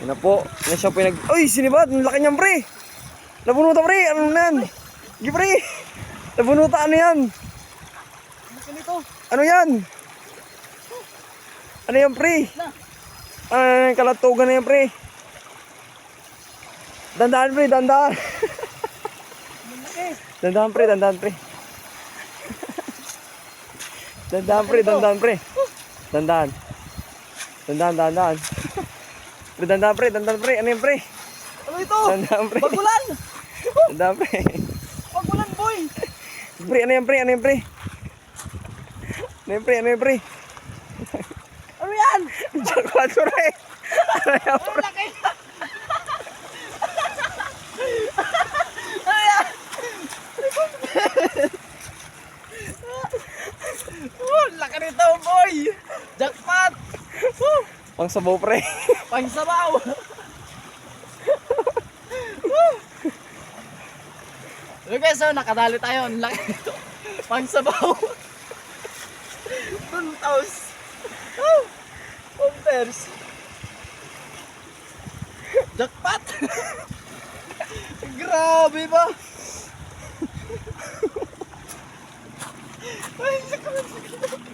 Yan na po. Yan siya po yung Uy, sinibad. Ang laki niyan, pre. Nabunuta, pre. Ano yan? Sige, pre. Nabunuta, ano yan? Ano yan? Ano yan, pre? Ay, kalatugan na yan, pre. Dandahan, pre. Dandahan. Dandahan, pre. Dandahan, pre. Dandahan, pre. Dandahan, pre. Dandahan. Dandahan, dandahan. Pre, dandahan, pre. Dandahan, pre. Ano yan, pre? Ano ito? Dandahan, pre. Bagulan! Dandahan, pre. Bagulan, boy! Pre, ano yan, pre? Ano yan, pre? Ano yan, pre? Ano yan, pre? Ano yan? Jackpot, pre. Ano yan, pre? Laki! Ano yan? Laki nito, boy! Jackpot! Pang sabaw, pre. Pangsabaw! Look guys, so nakadali tayo. Ang laki nito. Pangsabaw. Tuntaws. Compers. Jackpot! Grabe ba? Ay, sakit.